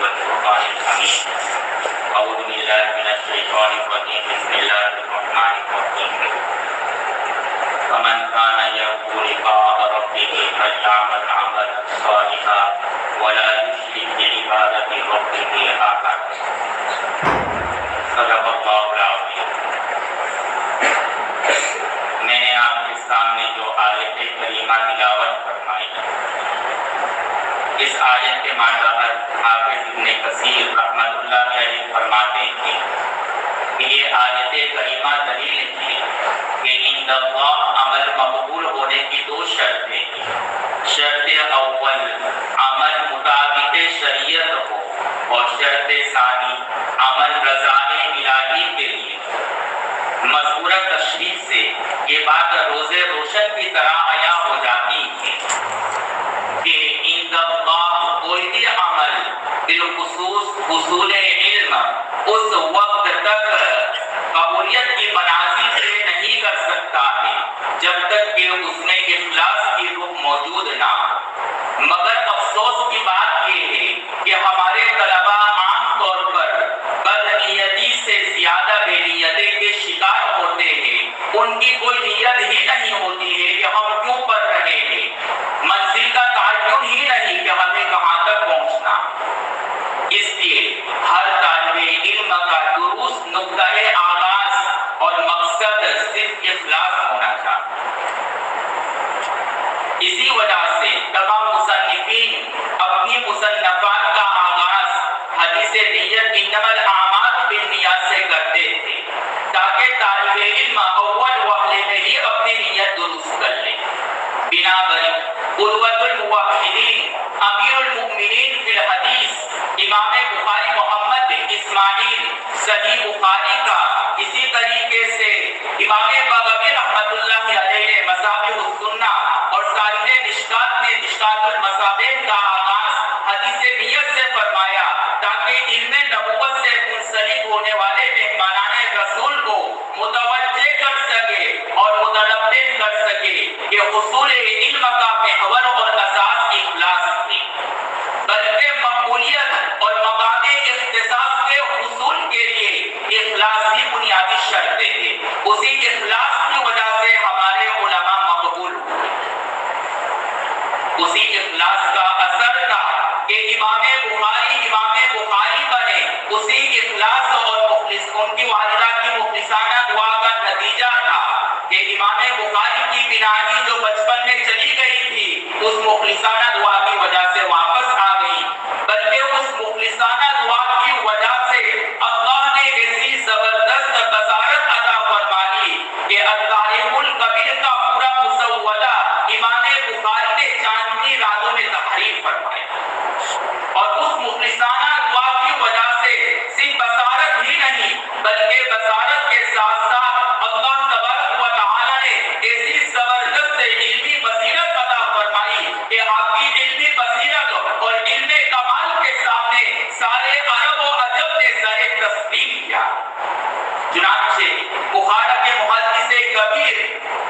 والفرقان الحميد. أعوذ بالله من الشيطان الرجيم. بسم الله الرحمن الرحيم. فمن كان يرجو لقاء ربه فليعمل عملا صالحا ولا يشرك بعبادة ربه أحدا. صدق الله العظيم. میں نے آپ کے سامنے جو آیت کریمہ تلاوت فرمائی، اس آیت کے ماتحت حافظ ابن کثیر رحمۃ اللہ علیہ فرماتے ہیں کہ یہ آیت کریمہ دلیل ہے کہ عند اللہ عمل مقبول ہونے کی دو شرطیں ہیں۔ شرط اول عمل مطابق شریعت ہو، اور شرط ثانی عمل رضائے الہی کے لیے۔ مذکورہ تشریح سے یہ بات روز روشن کی طرح عیاں ہو جاتی ہے کہ عند اللہ کوئی بھی عمل بالخصوص حصول علم اس وقت تک قبولیت کی منازل سے نہیں کر سکتا ہے جب تک کہ اس میں اخلاص کی روح موجود نہ ہو۔ مگر افسوس کی بات یہ ہے کہ ہمارے طلباء عام طور پر بدنیتی سے زیادہ بے نیتی کے شکار ہوتے ہیں۔ ان کی کوئی نیت ہی نہیں ہوتی ہے کہ ہم کیوں پڑھ رہے ہیں، منزل کا تعین ہی نہیں کہ ہمیں کہاں تک پہنچنا۔ اس لیے ہر طالب علم کا درست نقطۂ آغاز اور مقصد صرف اخلاص ہونا چاہیے۔ اسی وجہ سے تمام مصنفین اپنی مصنفات کا آغاز حدیث نیت انما الاعمال بالنیات سے کرتے تھے تاکہ طالب علم اول وهلے میں ہی اپنی نیت درست کر لے۔ بنابر قدوۃ الموحدین امیر المؤمنین فی الحدیث امام بخاری محمد بن اسماعیل صحیح بخاری کا، اسی طریقے سے امام بغوی رحمۃ اللہ علیہ نے مصابیح السنہ اور صاحب مشکات نے مشکات المصابیح کا آغاز حدیث نیت سے فرمایا تاکہ علم نبوت سے منسلک ہونے والے مہمانان رسول کو متوجہ کر سکے اور متنبہ کر سکے کہ حصول علم کا محور اور اساس اخلاص ہے، بلکہ مقبولیت اور مقام اختصاص کے حصول کے لیے اخلاص بھی بنیادی شرط ہے۔ اسی اخلاص کی وجہ سے ہمارے علماء مقبول ہوئے۔ اسی اخلاص کا اثر تھا کہ امام بخاری بنے۔ اسی اخلاص اور ان کی والدہ کی مخلصانہ دعا کا نتیجہ تھا کہ امام بخاری کی بینائی جو بچپن میں چلی گئی تھی اس مخلصانہ دعا کی وجہ سے واپس آ گئی، بلکہ اس مخلصانہ دعا کی وجہ سے اللہ نے ایسی زبردست بصارت عطا فرمائی کہ التاریخ الکبیر کا پورا مسودہ امام بخاری نے چاندنی راتوں میں تحریر فرمایا۔ اور اس مخلصانہ دعا کی وجہ سے صرف بصارت ہی نہیں بلکہ بصارت کے ساتھ ساتھ اللہ تبارک و تعالی نے ایسی زبردست علمی بصیرت عطا فرمائی کہ آپ کی علمی بصیرت اور علم کمال کے سامنے سارے عرب و عجم نے سر تسلیم کیا۔ چنانچہ بخاری کے محدث کبیر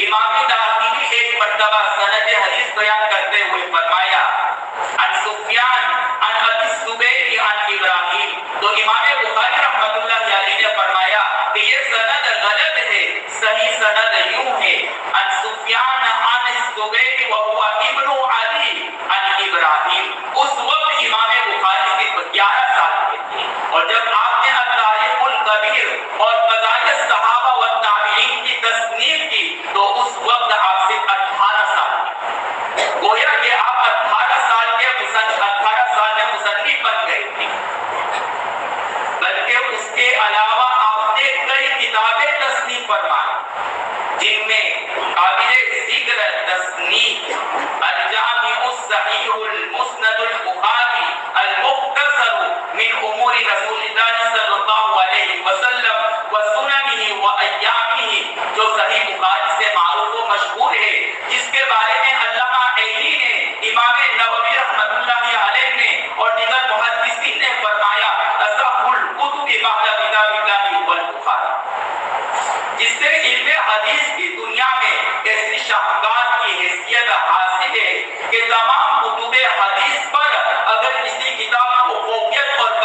امام دارمی ایک مرتبہ سند حدیث بیان کرتے ہوئے فرمایا عن سفیان عن ابی الزبیر عن ابراہیم، تو امام بخاری رحمۃ اللہ علیہ نے فرمایا کہ یہ سند غلط ہے، صحیح سند یوں ہے عن سفیان عن الزبیر وهو ابن علی عن ابراہیم۔ اس وقت امام بخاری صرف 11 سال کے تھے، اور جب آپ نے التاریخ الکبیر اور فضائل الصحابہ والتابعین کی تصنیف کی تو اس وقت آپ صرف 18 سال کے تھے۔ گویا کہ آپ 18 سال میں مصنف بن گئے تھے، بلکہ اس کے علاوہ آپ نے کئی کتابیں تصنیف فرمائی جن میں قابل ذکر تصنیف الجامع الصحیح المسند البخاری المختصر من امور رسول اللہ صلی اللہ علیہ وسلم وسننہ وایامہ، جو صحیح بخاری سے معروف و مشہور ہے، جس کے بارے میں علامہ عیلی نے، امام نووی رحمۃ اللہ علیہ نے اور دیگر محدثین نے فرمایا اصح الکتب بعد کتاب اللہ والبخاری، جس سے علم حدیث کی دنیا میں ایسی شاہکار کی حیثیت حاصل ہے کہ تمام کتب حدیث پر اگر کسی کتاب کو فوقیت اور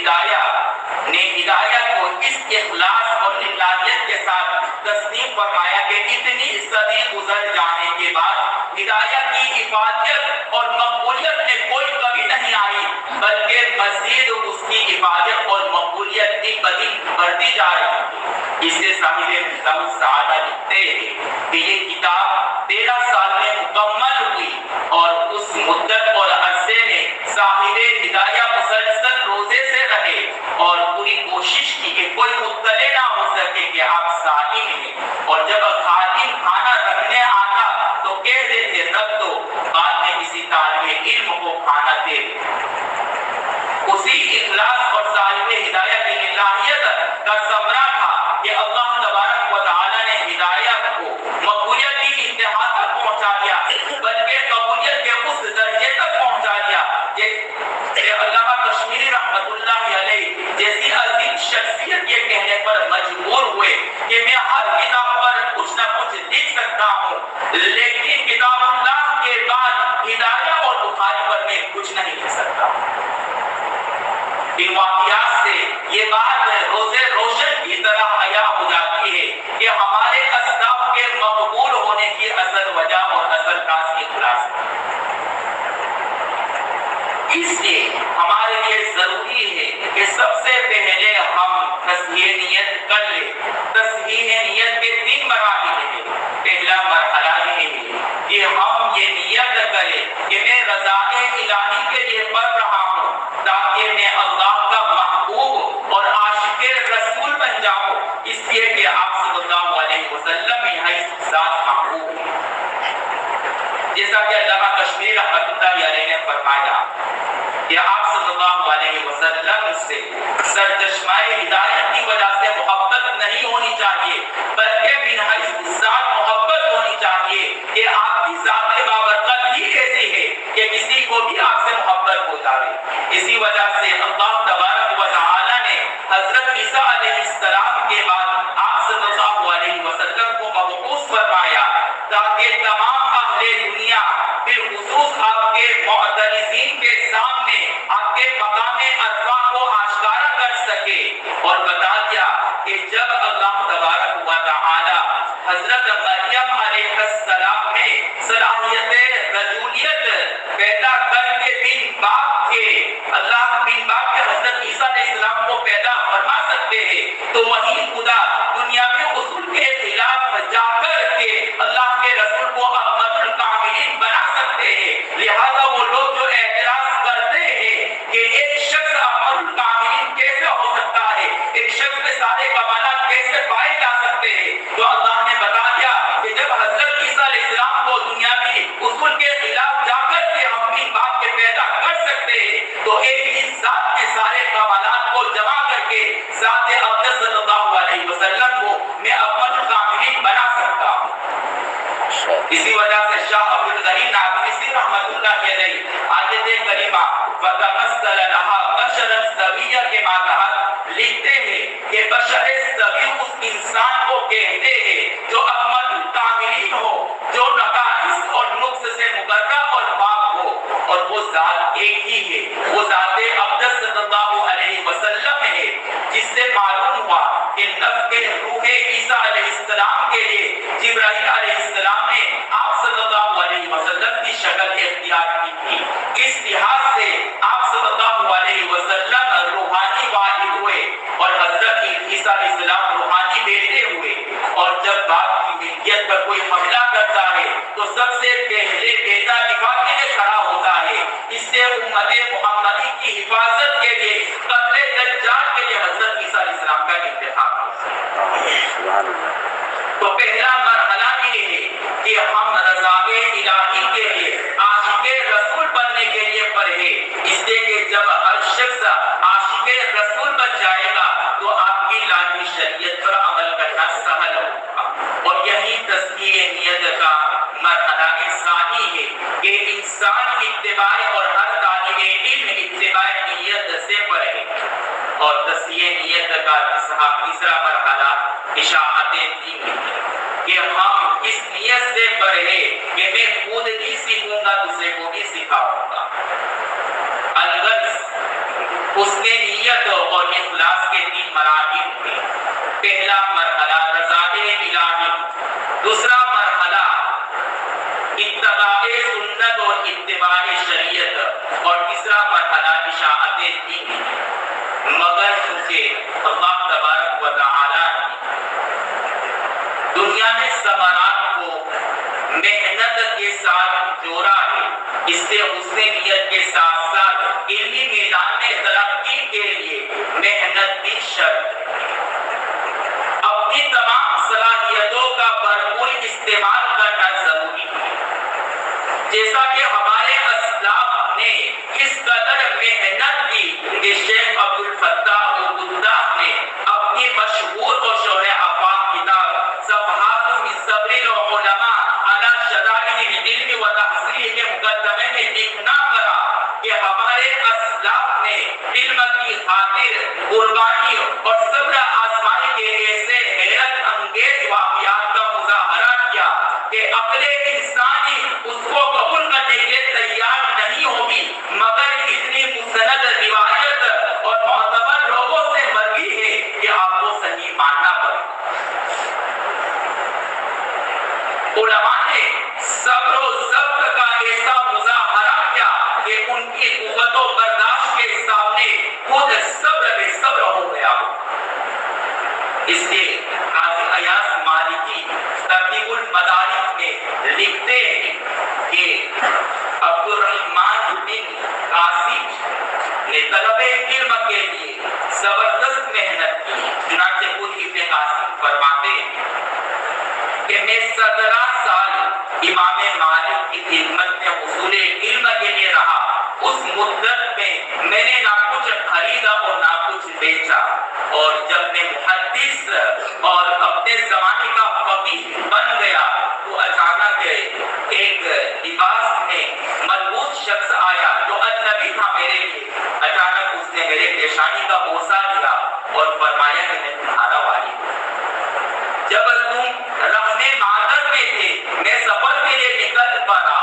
ہدایت کو اس اخلاص اور للہیت کے ساتھ تسلیم فرمایا کہ اتنی صدی گزر جانے کے بعد ہدایت کی افادیت اور مقبولیت میں کوئی کمی نہیں آئی، بلکہ مزید اس کی افادیت اور مقبولیت کی بدی بڑھتی جا رہی ہے۔ اس سے صاحب مفتاح السعادہ لکھتے ہیں کہ یہ کتاب 13 سال میں مکمل ہوئی اور اس مدت اور عرصے میں صاحب ہدایہ مسلسل روزے سے رہے اور پوری کوشش کی کہ کوئی مطلع نہ ہو سکے کہ آپ صائم ہیں، اور جب خادم کھانا رکھنے آتا تو کہہ دیتے رکھ دو، بعد میں کسی طالب علم کو کھانا دے۔ اسی اخلاص اور صاحب ہدایت کی الہیت کا ثمرہ تھا کہ اللہ تبارک و تعالی نے ہدایت کو مقبولیت کی انتہا تک پہنچا دیا، بلکہ قبولیت کے اس درجے تک پہنچا دیا کہ علامہ کشمیری رحمت اللہ علیہ جیسی عظیم شخصیت یہ کہنے پر مجبور ہوئے کہ میں ہر کتاب پر کچھ نہ کچھ لکھ سکتا ہوں، لیکن کتاب اللہ کے بعد ہدایہ اور بخاری پر میں کچھ نہیں لکھ سکتا۔ ان واقعات سے یہ بات روزے روشن کی طرح عیاں ہو جاتی ہے کہ ہمارے اسلاف کے مقبول ہونے کی اصل وجہ اور اصل راز اخلاص ہے۔ اس لیے ہمارے لیے ضروری ہے کہ سب سے پہلے ہم تصحیح نیت کر لیں۔ تصحیح نیت کے 3 مراحل ہیں۔ پہلا مرحلہ یہ ہے کہ ہم یہ نیت کریں کہ میں رضائے الہی کے لیے پڑھ رہا ہوں تاکہ میں اللہ کا محبوب اور عاشق رسول بن جاؤں، اس لیے کہ آپ صلی اللہ علیہ وسلم یہی ذات محبوب ہے۔ جیسا کہ علامہ کشمیری رحمۃ اللہ علیہ نے فرمایا کہ آپ صلی اللہ علیہ وسلم سے سرچشمۂ ہدایت کی وجہ سے محبت نہیں ہونی چاہیے، بلکہ بنحیث ذات محبت ہونی چاہیے کہ آپ کی ذات بابرکت ہی ایسی ہے کہ کسی کو بھی آپ سے محبت ہو جائے۔ اسی وجہ سے اللہ تبارک و تعالی نے حضرت عیسیٰ علیہ السلام کے بعد آپ صلی اللہ علیہ وسلم کو مبعوث فرمایا تاکہ تمام اہل دنیا بالخصوص آپ کے معترضین کے سامنے آپ کے مقام عرفہ کو آشکارا کر سکے، اور بتا دیا کہ جب اللہ تبارک و تعالی حضرت مریم علیہ السلام میں صلاحیت رجولیت پیدا کر کے بن باپ کے حضرت عیسیٰ علیہ السلام کو پیدا فرما سکتے ہیں، تو وہی خدا دنیا میں اصول کے خلاف جا کر کے اللہ کے رسول کو احمد الکاملین بنا سکتے ہیں۔ لہذا وہ لوگ جو اعتراض کرتے ہیں کہ ایک شخص احمد الکاملین کیسے ہو سکتا ہے، ایک شخص میں سارے کمالات کیسے پائے جا سکتے ہیں، تو اللہ نے بتا دیا کہ جب حضرت عیسیٰ علیہ السلام کو دنیا میں اصول کے خلاف جا کر کے ہم بھی باپ کے پیدا کر سکتے ہیں، تو ایک ہی ذات کے سارے کمالات کو جمع کر کے ذات اقدس صلی اللہ علیہ وسلم کو میں احمد الکاملین بنا سکتا ہوں۔ اسی وجہ سے شاہ عبد الغنی نابلسی رحمت اللہ علیہ آیت کریمہ فَتَمَثَّلَ لَهَا بَشَرًا سَوِيًّا کے معنی لکھتے ہیں کہ بشر سوی اس انسان کو کہتے ہیں جو احمد الکاملین ہو، جو نقائص اور نقص سے مبرہ اور پاک ہو، اور وہ ذات ایک ہی ہے، وہ ذات اقدس صلی اللہ علیہ وسلم ہے، جس سے معلوم ہوا کہ نفخ روح عیسیٰ علیہ السلام کے لیے جبرائیل علیہ السلام نے آپ صلی اللہ علیہ وسلم کی شکل اختیار کی تھی۔ اس لحاظ سے آپ صلی اللہ علیہ وسلم روحانی والد ہوئے اور حضرت عیسیٰ علیہ السلام روحانی بیٹے ہوئے، اور جب باپ کی ملکیت پر کوئی حملہ کرتا ہے تو سب سے پہلے بیٹا دفاع کے لیے کھڑا ہوتا ہے۔ اس سے امت محمدی کی حفاظت کے لیے قتل دجال کے لیے حضرت عیسیٰ علیہ السلام کا انتخاب ہوتا ہے۔ تو پہلا مرحلہ یہ ہے کہ ہم رضائے الہی کے لیے عاشق رسول بننے کے لیے پڑھے، اس لیے کہ جب ہر شخص عاشق رسول بن جائے گا تو آپ کی الہی شریعت پر عمل کرنا سہل ہوگا۔ اور یہی تصحیح نیت کا مرحلہ ثانی ہے کہ انسان اتباع اور ہر طالب علم اتباع نیت سے پڑھے، اور تصحیح نیت کا تیسرا مرحلہ اشاعت دین ہے کہ ہم اس نیت سے پڑھے کہ میں خود ہی سیکھوں گا، دوسرے کو بھی سکھاؤں گا۔ الغرض حسن نیت محنت کے ساتھ جوڑا ہے، اس سے حسن نیت کے ساتھ ساتھ علمی میدان میں ترقی کے لیے محنت بھی شرط ہے۔ اپنی تمام صلاحیتوں کا بھرپور استعمال کرنا ضروری ہے۔ جیسا کہ ہمارے اسلاف نے اس قدر محنت کی کہ شیخ عبدالفتاح القداس نے اپنی مشہور و شرح افاق کتاب صفحات من صبر العلماء علی شدائد العلم و تحصیل کے مقدمے میں لکھنا کرا کہ ہمارے اسلاف نے علم کی خاطر قربانی اور صبر آزمانے کے ایسے حیرت انگیز واقعات کا مظاہرہ کیا کہ عقل انسانی اس کو قبول کرنے کے لیے تیار نہیں ہوگی، مگر اتنی مستند روایت اور معتبر لوگوں سے مروی ہے کہ آپ کو صحیح ماننا پڑے۔ علماء نے صبر و ضبط کا ایسا مظاہرہ کیا کہ ان کی قوت و برداشت کے سامنے خود صبر بے صبر ہو گیا۔ اس لیے قاضی ایاز مالکی ترتیب المدارک میں لکھتے ہیں کہ عبد الرحمن بن قاسم نے طلب علم کے لیے زبردست محنت کی۔ چنانچہ خود ابن قاسم فرماتے ہیں کہ میں 17 سال امام مالک کی خدمت میں حصول علم کے لیے رہا۔ اس مدت میں میں نے نہ کچھ خریدا اور نہ کچھ بیچا، اور جب میں محدث اور اپنے زمانے کا فقیہ بن گیا تو اچانک ایک لباس میں ملبوس شخص آیا جو اجنبی تھا میرے لیے۔ اچانک اس نے میرے پیشانی کا بوسہ لیا اور فرمایا کہ میں تمہارا والد ہوں۔ جب تم رہنے مادر میں تھے میں سفر کے لیے نکل پڑا،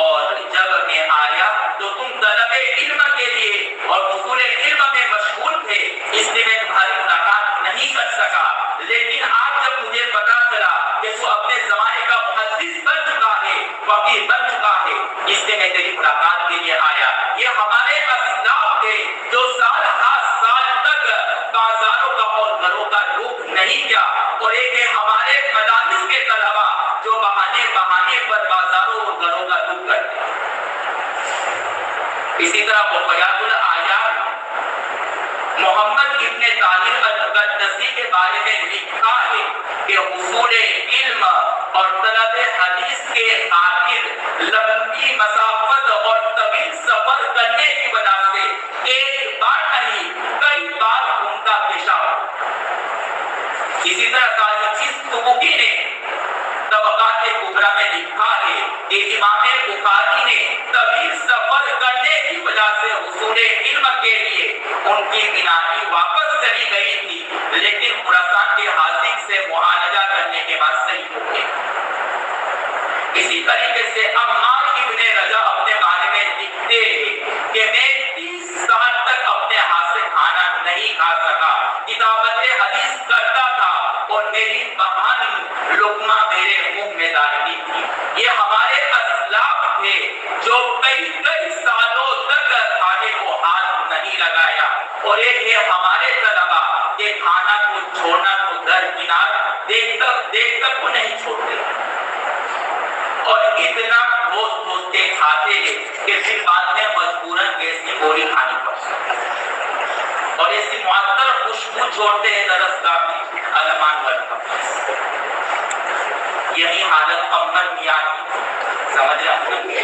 اور جب میں آیا تو تم طلب علم کے لیے اور حصول علم میں مشغول تھے، اس لیے میں تمہاری ملاقات نہیں کر سکا۔ لیکن آج جب مجھے پتا چلا کہ تو اپنے زمانے کا محدث بن چکا ہے، فقیہ بن چکا ہے، اس لیے میں تیری ملاقات کے لیے آیا۔ یہ ہمارے اسلاف تھے جو سال ہر سال تک بازاروں کا اور گھروں کا رخ نہیں کیا، اور ایک ہے ہمارے مدارس کے طلبا جو بہانے پر بازاروں اور گھروں کا رخ کرتے۔ اسی طرح بقیات الآیات محمد ابن طاہر المقدسی کے بارے میں لکھا ہے کہ حصول علم اور طلب حدیث کے خاطر لمبی مسافت اور طویل سفر کرنے کی وجہ سے ایک بار نہیں کئی بار ان کا پیشہ ہو۔ اسی طرح قاضی سبکی نے طبقات کبریٰ میں لکھا ہے کہ امام بخاری نے طویل سفر کرنے کی وجہ سے حصول علم کے لیے ان کی بینائی واپس چلی گئی تھی، لیکن خراسان کے حاذق سے معالجہ کرنے کے بعد صحیح ہو گئی۔ اسی طریقے سے عمار ابن رجا اپنے بارے میں لکھتے ہیں کہ میں 30 سال تک اپنے ہاتھ سے کھانا نہیں کھا سکا، کتابت حدیث کرتا تھا اور میری بہن لقمہ میرے منہ میں ڈالتی تھی۔ یہ ہمارے اسلاف تھے جو کئی سالوں تک کھانے کو ہاتھ نہیں لگایا، اور ایک ہے ہمارے طلبا کہ کھانا کو چھوڑنا تو درکنار دیکھ تک کو نہیں چھوڑتے، اور اتنا ٹھوس کے کھاتے ہیں کہ پھر بعد میں مجبوراً گیس کی گولی کھانی پڑتی، اور ایسی معطر خوشبو چھوڑتے ہیں درستگاہ میں علمان بھر۔ یہی حالت عمر میاں کی، سمجھ رہے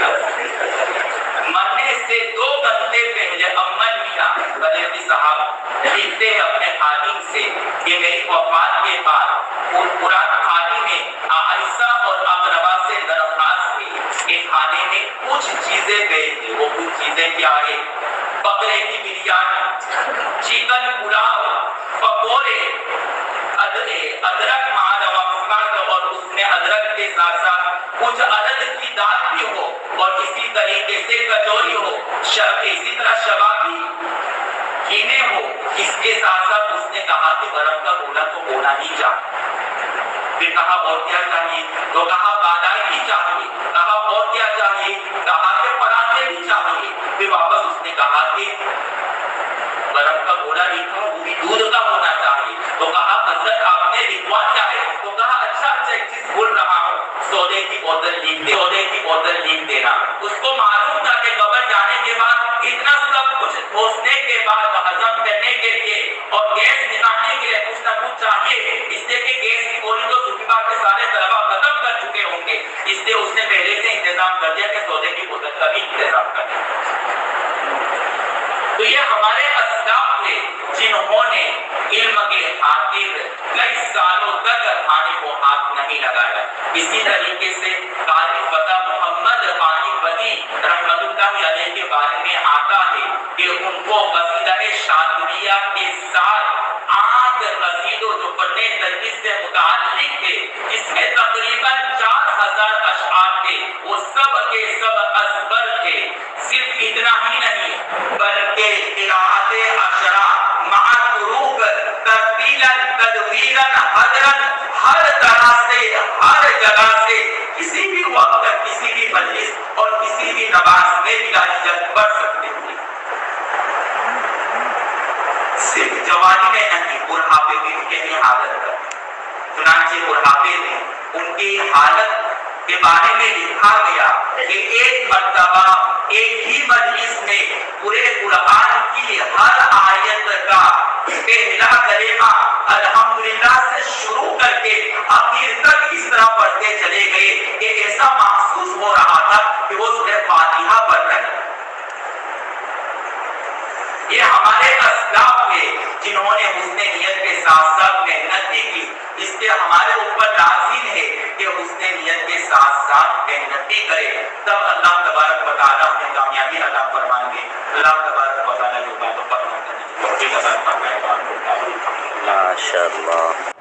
مرنے سے 2 گھنٹے پہلے عمر میاں بریلوی صاحب لکھتے ہیں اپنے خادم سے کہ میری وفات کے بعد قرآن خانی میں عائشہ اور اقربا سے درخواست کی کہ کھانے میں کچھ چیزیں بھیج دیں۔ وہ کچھ چیزیں کیا ہے؟ بکرے کی بریانی، چکن پلاؤ، پکوڑے، ادرک اور اس میں ادرک کے ساتھ ساتھ کچھ عدد کی دال بھی ہو، اور اسی طریقے سے کچوری ہو، اسی طرح شبابی کینے ہو۔ اس کے ساتھ ساتھ اس نے کہا کہ برف کا گولا تو ہونا ہی چاہیے۔ پھر کہا اور کیا چاہیے؟ تو کہا بالائیکی چاہیے۔ کہا اور کیا چاہیے؟ کہا کہ پراٹھے بھی چاہیے۔ پھر واپس اس نے کہا کہ برف کا گولا لکھا وہ بھی دودھ کا ہونا چاہیے۔ تو کہا حضرت آپ نے لکھوا کیا ہے؟ تو کہا اچھا ایک چیز بول رہا ہوں، سودے کی بوتل لکھ کھانے کے لیے کچھ نہ کچھ چاہیے، اس لیے کہ گیس کی گولی تو صبح کے سارے طلبا ختم کر چکے ہوں گے، اس لیے اس نے پہلے سے انتظام کر دیا کہ سودے کی بوتل کا بھی انتظام کر دیا۔ تو یہ ہمارے اسلاف تھے جنہوں نے علم کے خاطر کئی سالوں تک کھانے کو ہاتھ نہیں لگایا۔ اسی طریقے سے قاری فتح محمد پانی پتی رحمت اللہ علیہ کے بارے میں آتا ہے کہ ان کو قصیدہ شاطبیہ کے ساتھ 8 قصیدوں جو پڑھنے تدریس سے متعلق تھے، جس میں تقریباً 4000 اشعار تھے، وہ سب کے سب ازبر تھے۔ صرف اتنا ہی نہیں بلکہ قراءت عشرہ مع طروق ترتیلا تدویرا حضرا، ہر طرح سے ہر جگہ سے کسی بھی وقت کسی بھی مجلس اور کسی بھی نماز میں بلا جھجک پڑھ سکتے تھے۔ صرف جوانی میں نہیں، بڑھاپے میں بھی یہی حالت ہے۔ چنانچہ بڑھاپے میں ان کی حالت کے بارے میں لکھا گیا کہ ایک مرتبہ ایک ہی مجلس میں پورے قرآن کی ہر آیت کا پہلا کلمہ الحمدللہ سے شروع کر کے آخر تک اس طرح پڑھتے چلے گئے کہ ایسا محسوس ہو رہا تھا کہ وہ سورہ فاتحہ پڑھ رہے ہیں۔ یہ ہمارے اسلاف تھے جنہوں نے حسن نیت کے ساتھ ساتھ محنت بھی کی، اس لیے ہمارے اوپر لازم ہے کہ حسن نیت کے ساتھ ساتھ محنت بھی کرے، تب اللہ تبارک و تعالیٰ ہمیں کامیابی عطا فرمائیں گے۔ اللہ تبارک و تعالیٰ جو باتوں پر عمل کرنے کی توفیق عطا فرمائے گا۔ ماشاء اللہ۔